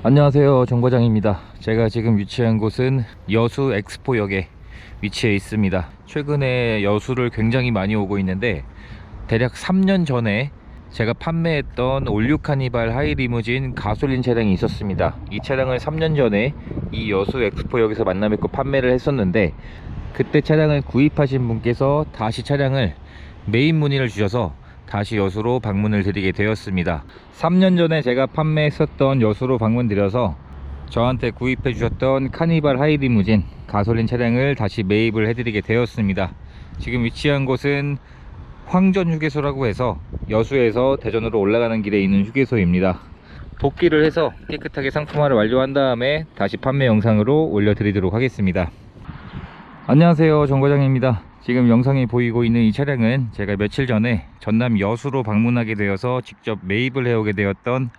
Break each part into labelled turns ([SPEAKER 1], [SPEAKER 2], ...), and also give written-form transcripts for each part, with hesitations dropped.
[SPEAKER 1] 안녕하세요, 정과장입니다. 제가 지금 위치한 곳은 여수 엑스포역에 위치해 있습니다. 최근에 여수를 굉장히 많이 오고 있는데, 대략 3년 전에 제가 판매했던 올류 카니발 하이리무진 가솔린 차량이 있었습니다. 이 차량을 3년 전에 이 여수 엑스포역에서 만나 뵙고 판매를 했었는데, 그때 차량을 구입하신 분께서 다시 차량을 메인 문의를 주셔서 다시 여수로 방문을 드리게 되었습니다. 3년 전에 제가 판매했었던 여수로 방문 드려서 저한테 구입해 주셨던 카니발 하이리무진 가솔린 차량을 다시 매입을 해드리게 되었습니다. 지금 위치한 곳은 황전 휴게소라고 해서 여수에서 대전으로 올라가는 길에 있는 휴게소입니다. 복귀를 해서 깨끗하게 상품화를 완료한 다음에 다시 판매 영상으로 올려드리도록 하겠습니다. 안녕하세요, 정과장입니다. 지금 영상이 보이고 있는 이 차량은 제가 며칠 전에 전남 여수로 방문하게 되어서 직접 매입을 해오게 되었던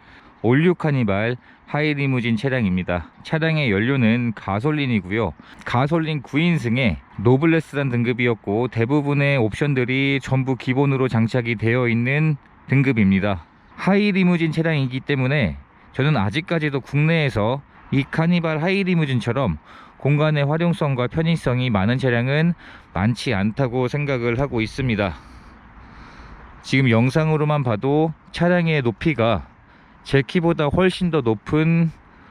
[SPEAKER 1] 올류 카니발 하이리무진 차량입니다. 차량의 연료는 가솔린이고요. 가솔린 9인승의 노블레스란 등급이었고, 대부분의 옵션들이 전부 기본으로 장착이 되어 있는 등급입니다. 하이리무진 차량이기 때문에 저는 아직까지도 국내에서 이 카니발 하이리무진처럼 공간의 활용성과 편의성이 많은 차량은 많지 않다고 생각을 하고 있습니다. 지금 영상으로만 봐도 차량의 높이가 제 키보다 훨씬 더 높은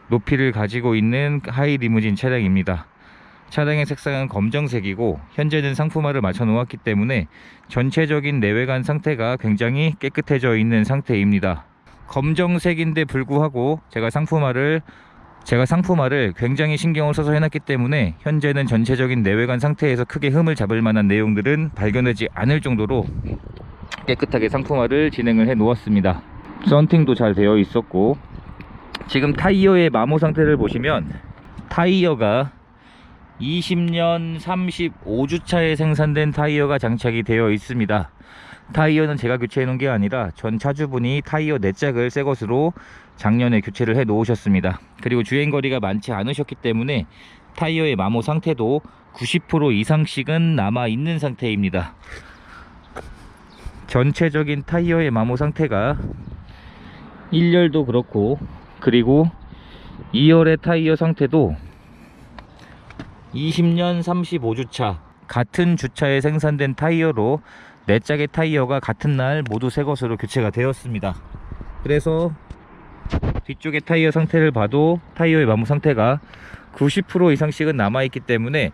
[SPEAKER 1] 높이를 가지고 있는 하이리무진 차량입니다. 차량의 색상은 검정색이고, 현재는 상품화를 맞춰 놓았기 때문에 전체적인 내외관 상태가 굉장히 깨끗해져 있는 상태입니다. 검정색인데 불구하고 제가 상품화를 굉장히 신경을 써서 해놨기 때문에 현재는 전체적인 내외관 상태에서 크게 흠을 잡을 만한 내용들은 발견되지 않을 정도로 깨끗하게 상품화를 진행을 해 놓았습니다. 썬팅도 잘 되어 있었고, 지금 타이어의 마모 상태를 보시면 타이어가 20년 35주차에 생산된 타이어가 장착이 되어 있습니다. 타이어는 제가 교체해 놓은 게 아니라 전 차주분이 타이어 4짝을 새 것으로 작년에 교체를 해 놓으셨습니다. 그리고 주행거리가 많지 않으셨기 때문에 타이어의 마모 상태도 90% 이상씩은 남아 있는 상태입니다. 전체적인 타이어의 마모 상태가 1열도 그렇고, 그리고 2열의 타이어 상태도 20년 35주차 같은 주차에 생산된 타이어로 4짝의 타이어가 같은 날 모두 새 것으로 교체가 되었습니다. 그래서 뒤쪽의 타이어 상태를 봐도 타이어의 마모 상태가 90% 이상씩은 남아있기 때문에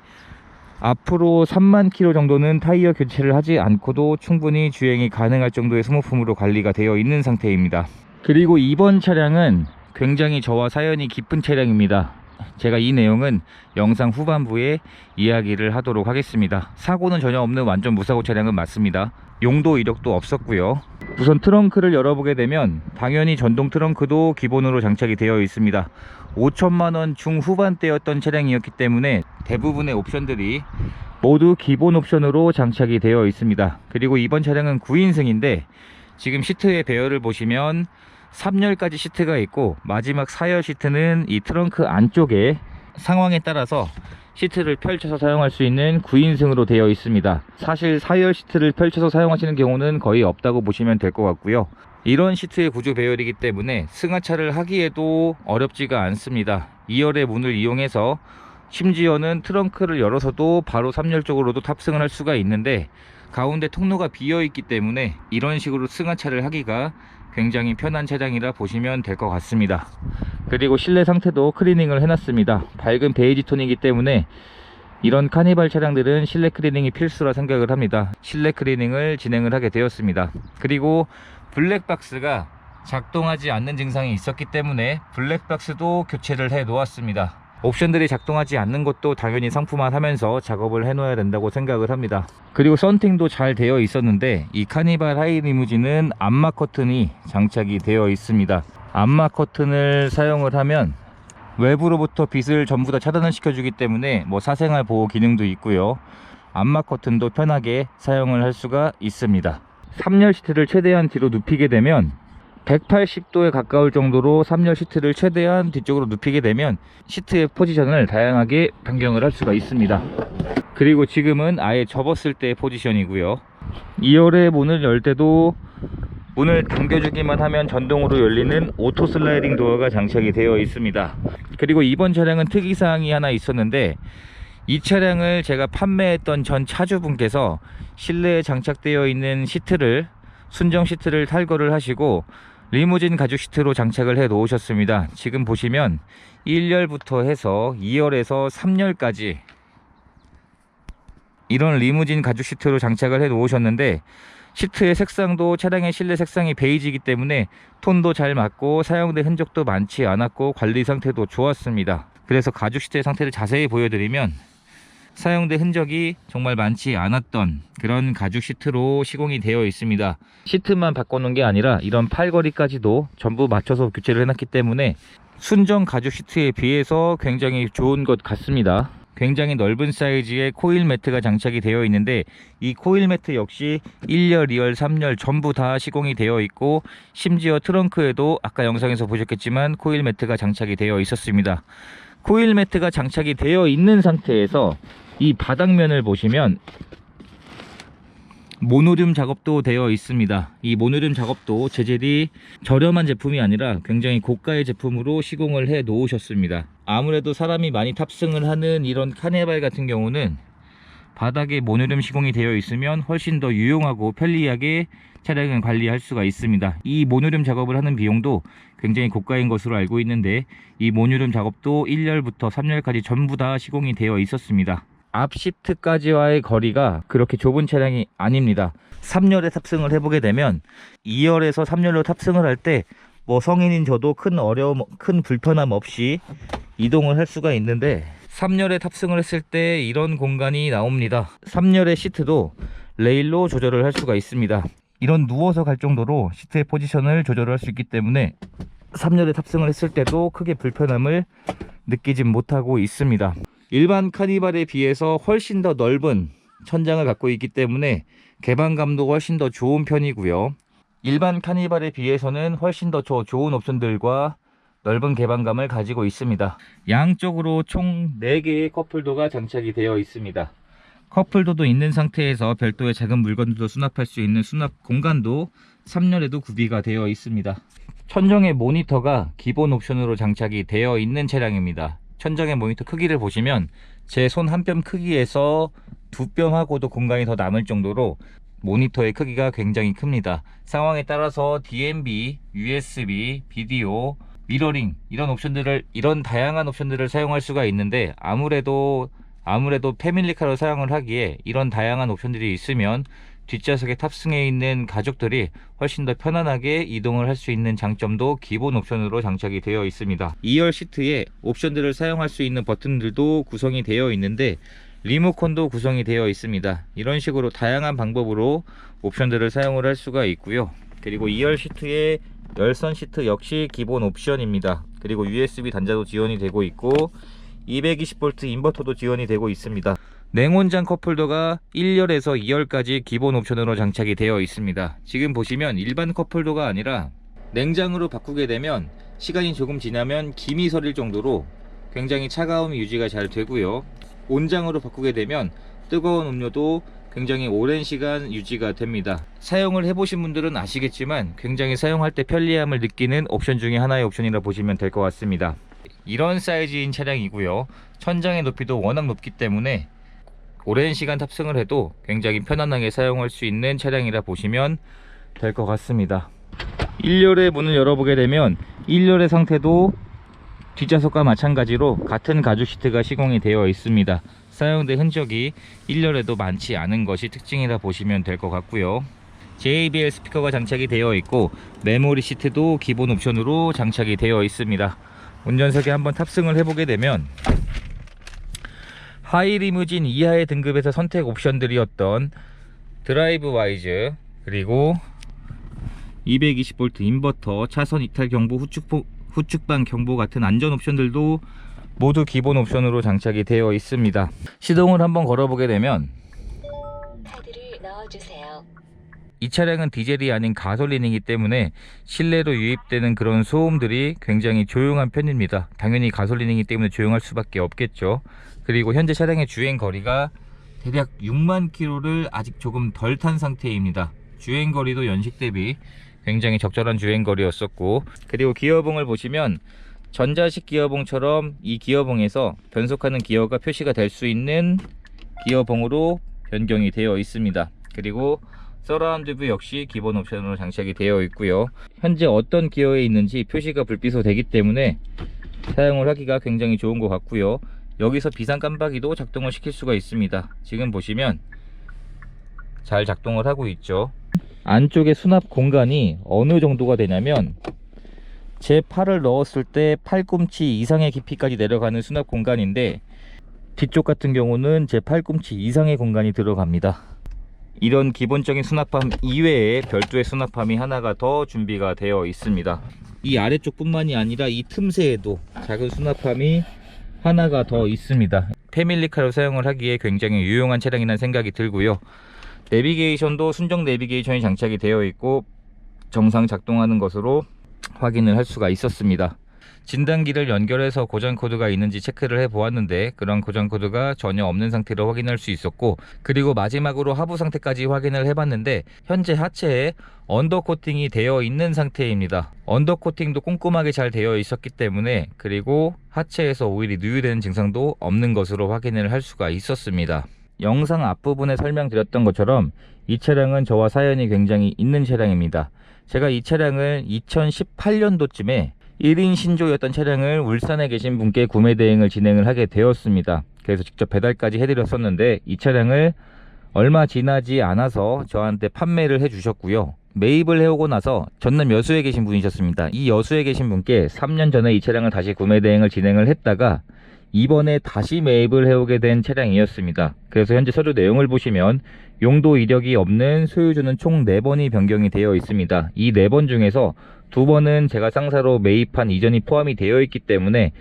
[SPEAKER 1] 앞으로 3만 킬로 정도는 타이어 교체를 하지 않고도 충분히 주행이 가능할 정도의 소모품으로 관리가 되어 있는 상태입니다. 그리고 이번 차량은 굉장히 저와 사연이 깊은 차량입니다. 제가 이 내용은 영상 후반부에 이야기를 하도록 하겠습니다. 사고는 전혀 없는 완전 무사고 차량은 맞습니다. 용도 이력도 없었고요. 우선 트렁크를 열어보게 되면 당연히 전동 트렁크도 기본으로 장착이 되어 있습니다. 5천만원 중후반대였던 차량이었기 때문에 대부분의 옵션들이 모두 기본 옵션으로 장착이 되어 있습니다. 그리고 이번 차량은 9인승인데 지금 시트의 배열을 보시면 3열까지 시트가 있고, 마지막 4열 시트는 이 트렁크 안쪽에 상황에 따라서 시트를 펼쳐서 사용할 수 있는 9인승으로 되어 있습니다. 사실 4열 시트를 펼쳐서 사용하시는 경우는 거의 없다고 보시면 될 것 같고요. 이런 시트의 구조 배열이기 때문에 승하차를 하기에도 어렵지가 않습니다. 2열의 문을 이용해서 심지어는 트렁크를 열어서도 바로 3열 쪽으로도 탑승을 할 수가 있는데, 가운데 통로가 비어 있기 때문에 이런 식으로 승하차를 하기가 굉장히 편한 차량이라 보시면 될 것 같습니다. 그리고 실내 상태도 클리닝을 해놨습니다. 밝은 베이지 톤이기 때문에 이런 카니발 차량들은 실내 클리닝이 필수라 생각을 합니다. 실내 클리닝을 진행을 하게 되었습니다. 그리고 블랙박스가 작동하지 않는 증상이 있었기 때문에 블랙박스도 교체를 해 놓았습니다. 옵션들이 작동하지 않는 것도 당연히 상품화하면서 작업을 해 놓아야 된다고 생각을 합니다. 그리고 썬팅도 잘 되어 있었는데, 이 카니발 하이리무진은 암막 커튼이 장착이 되어 있습니다. 암막 커튼을 사용을 하면 외부로부터 빛을 전부 다 차단을 시켜주기 때문에 사생활 보호 기능도 있고요. 암막 커튼도 편하게 사용을 할 수가 있습니다. 3열 시트를 최대한 뒤로 눕히게 되면 180도에 가까울 정도로 3열 시트를 최대한 뒤쪽으로 눕히게 되면 시트의 포지션을 다양하게 변경을 할 수가 있습니다. 그리고 지금은 아예 접었을 때의 포지션이고요. 2열의 문을 열 때도 문을 당겨주기만 하면 전동으로 열리는 오토 슬라이딩 도어가 장착이 되어 있습니다. 그리고 이번 차량은 특이사항이 하나 있었는데, 이 차량을 제가 판매했던 전 차주분께서 실내에 장착되어 있는 시트를, 순정 시트를 탈거를 하시고 리무진 가죽 시트로 장착을 해 놓으셨습니다. 지금 보시면 1열부터 해서 2열에서 3열까지 이런 리무진 가죽 시트로 장착을 해 놓으셨는데, 시트의 색상도 차량의 실내 색상이 베이지이기 때문에 톤도 잘 맞고 사용된 흔적도 많지 않았고 관리 상태도 좋았습니다. 그래서 가죽 시트의 상태를 자세히 보여드리면, 사용된 흔적이 정말 많지 않았던 그런 가죽 시트로 시공이 되어 있습니다. 시트만 바꿔놓은 게 아니라 이런 팔걸이까지도 전부 맞춰서 교체를 해놨기 때문에 순정 가죽 시트에 비해서 굉장히 좋은 것 같습니다. 굉장히 넓은 사이즈의 코일 매트가 장착이 되어 있는데, 이 코일 매트 역시 1열, 2열, 3열 전부 다 시공이 되어 있고, 심지어 트렁크에도 아까 영상에서 보셨겠지만 코일 매트가 장착이 되어 있었습니다. 코일 매트가 장착이 되어 있는 상태에서 이 바닥면을 보시면 모노륨 작업도 되어 있습니다. 이 모노륨 작업도 재질이 저렴한 제품이 아니라 굉장히 고가의 제품으로 시공을 해 놓으셨습니다. 아무래도 사람이 많이 탑승을 하는 이런 카니발 같은 경우는 바닥에 모노륨 시공이 되어 있으면 훨씬 더 유용하고 편리하게 차량을 관리할 수가 있습니다. 이 모노륨 작업을 하는 비용도 굉장히 고가인 것으로 알고 있는데, 이 모노륨 작업도 1열부터 3열까지 전부 다 시공이 되어 있었습니다. 앞 시트까지와의 거리가 그렇게 좁은 차량이 아닙니다. 3열에 탑승을 해보게 되면 2열에서 3열로 탑승을 할 때 성인인 저도 큰 어려움, 큰 불편함 없이 이동을 할 수가 있는데, 3열에 탑승을 했을 때 이런 공간이 나옵니다. 3열의 시트도 레일로 조절을 할 수가 있습니다. 이런 누워서 갈 정도로 시트의 포지션을 조절할 수 있기 때문에 3열에 탑승을 했을 때도 크게 불편함을 느끼지 못하고 있습니다. 일반 카니발에 비해서 훨씬 더 넓은 천장을 갖고 있기 때문에 개방감도 훨씬 더 좋은 편이고요. 일반 카니발에 비해서는 훨씬 더 좋은 옵션들과 넓은 개방감을 가지고 있습니다. 양쪽으로 총 4개의 컵홀더가 장착이 되어 있습니다. 컵홀더도 있는 상태에서 별도의 작은 물건들도 수납할 수 있는 수납 공간도 3열에도 구비가 되어 있습니다. 천정의 모니터가 기본 옵션으로 장착이 되어 있는 차량입니다. 천정의 모니터 크기를 보시면 제 손 한 뼘 크기에서 2뼘하고도 공간이 더 남을 정도로 모니터의 크기가 굉장히 큽니다. 상황에 따라서 DMB, USB, 비디오, 미러링 이런 다양한 옵션들을 사용할 수가 있는데, 아무래도 패밀리카로 사용을 하기에 이런 다양한 옵션들이 있으면 뒷좌석에 탑승해 있는 가족들이 훨씬 더 편안하게 이동을 할 수 있는 장점도 기본 옵션으로 장착이 되어 있습니다. 2열 시트에 옵션들을 사용할 수 있는 버튼들도 구성이 되어 있는데, 리모컨도 구성이 되어 있습니다. 이런 식으로 다양한 방법으로 옵션들을 사용을 할 수가 있고요. 그리고 2열 시트에 열선 시트 역시 기본 옵션입니다. 그리고 USB 단자도 지원이 되고 있고 220V 인버터도 지원이 되고 있습니다. 냉온장 컵홀더가 1열에서 2열까지 기본 옵션으로 장착이 되어 있습니다. 지금 보시면 일반 컵홀더가 아니라 냉장으로 바꾸게 되면 시간이 조금 지나면 김이 서릴 정도로 굉장히 차가움이 유지가 잘 되고요. 온장으로 바꾸게 되면 뜨거운 음료도 굉장히 오랜 시간 유지가 됩니다. 사용을 해보신 분들은 아시겠지만 굉장히 사용할 때 편리함을 느끼는 옵션 중에 하나의 옵션이라 보시면 될 것 같습니다. 이런 사이즈인 차량이고요. 천장의 높이도 워낙 높기 때문에 오랜 시간 탑승을 해도 굉장히 편안하게 사용할 수 있는 차량이라 보시면 될 것 같습니다. 1열의 문을 열어보게 되면 1열의 상태도 뒷좌석과 마찬가지로 같은 가죽 시트가 시공이 되어 있습니다. 사용된 흔적이 1열에도 많지 않은 것이 특징이라 보시면 될 것 같고요. JBL 스피커가 장착이 되어 있고 메모리 시트도 기본 옵션으로 장착이 되어 있습니다. 운전석에 한번 탑승을 해보게 되면 하이 리무진 이하의 등급에서 선택 옵션들이었던 드라이브 와이즈, 그리고 220V 인버터, 차선 이탈 경보, 후측방 경보 같은 안전 옵션들도 모두 기본 옵션으로 장착이 되어 있습니다. 시동을 한번 걸어보게 되면
[SPEAKER 2] 카드를 넣어주세요.
[SPEAKER 1] 이 차량은 디젤이 아닌 가솔린이기 때문에 실내로 유입되는 그런 소음들이 굉장히 조용한 편입니다. 당연히 가솔린이기 때문에 조용할 수밖에 없겠죠. 그리고 현재 차량의 주행 거리가 대략 6만 km를 아직 조금 덜 탄 상태입니다. 주행 거리도 연식 대비 굉장히 적절한 주행거리였었고, 그리고 기어봉을 보시면 전자식 기어봉처럼 이 기어봉에서 변속하는 기어가 표시가 될 수 있는 기어봉으로 변경이 되어 있습니다. 그리고 서라운드 뷰 역시 기본 옵션으로 장착이 되어 있고요. 현재 어떤 기어에 있는지 표시가 불빛으로 되기 때문에 사용을 하기가 굉장히 좋은 것 같고요. 여기서 비상 깜빡이도 작동을 시킬 수가 있습니다. 지금 보시면 잘 작동을 하고 있죠. 안쪽에 수납 공간이 어느 정도가 되냐면, 제 팔을 넣었을 때 팔꿈치 이상의 깊이까지 내려가는 수납 공간인데, 뒤쪽 같은 경우는 제 팔꿈치 이상의 공간이 들어갑니다. 이런 기본적인 수납함 이외에 별도의 수납함이 하나가 더 준비가 되어 있습니다. 이 아래쪽 뿐만이 아니라 이 틈새에도 작은 수납함이 하나가 더 있습니다. 패밀리카로 사용을 하기에 굉장히 유용한 차량이라는 생각이 들고요. 내비게이션도 순정 내비게이션이 장착이 되어 있고 정상 작동하는 것으로 확인을 할 수가 있었습니다. 진단기를 연결해서 고장 코드가 있는지 체크를 해 보았는데, 그런 고장 코드가 전혀 없는 상태로 확인할 수 있었고, 그리고 마지막으로 하부 상태까지 확인을 해 봤는데 현재 하체에 언더 코팅이 되어 있는 상태입니다. 언더 코팅도 꼼꼼하게 잘 되어 있었기 때문에, 그리고 하체에서 오일이 누유되는 증상도 없는 것으로 확인을 할 수가 있었습니다. 영상 앞부분에 설명드렸던 것처럼 이 차량은 저와 사연이 굉장히 있는 차량입니다. 제가 이 차량을 2018년도쯤에 1인 신조였던 차량을 울산에 계신 분께 구매 대행을 진행을 하게 되었습니다. 그래서 직접 배달까지 해드렸었는데, 이 차량을 얼마 지나지 않아서 저한테 판매를 해주셨고요. 매입을 해오고 나서 전남 여수에 계신 분이셨습니다. 이 여수에 계신 분께 3년 전에 이 차량을 다시 구매 대행을 진행을 했다가 이번에 다시 매입을 해오게 된 차량이었습니다. 그래서 현재 서류 내용을 보시면 용도 이력이 없는 소유주는 총 4번이 변경이 되어 있습니다. 이 4번 중에서 2번은 제가 쌍사로 매입한 이전이 포함이 되어 있기 때문에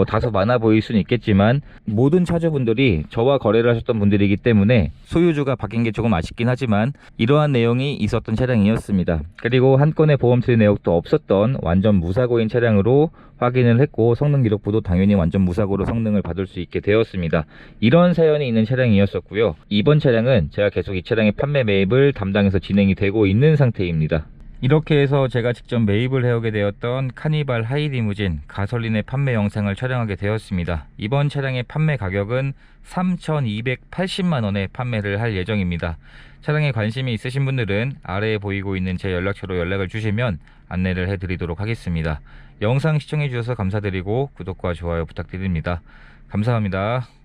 [SPEAKER 1] 다소 많아 보일 수는 있겠지만, 모든 차주분들이 저와 거래를 하셨던 분들이기 때문에 소유주가 바뀐 게 조금 아쉽긴 하지만 이러한 내용이 있었던 차량이었습니다. 그리고 한 건의 보험 처리 내역도 없었던 완전 무사고인 차량으로 확인을 했고, 성능 기록부도 당연히 완전 무사고로 성능을 받을 수 있게 되었습니다. 이런 사연이 있는 차량이었었고요. 이번 차량은 제가 계속 이 차량의 판매 매입을 담당해서 진행이 되고 있는 상태입니다. 이렇게 해서 제가 직접 매입을 해오게 되었던 카니발 하이리무진 가솔린의 판매 영상을 촬영하게 되었습니다. 이번 차량의 판매 가격은 3,280만원에 판매를 할 예정입니다. 차량에 관심이 있으신 분들은 아래에 보이고 있는 제 연락처로 연락을 주시면 안내를 해드리도록 하겠습니다. 영상 시청해 주셔서 감사드리고 구독과 좋아요 부탁드립니다. 감사합니다.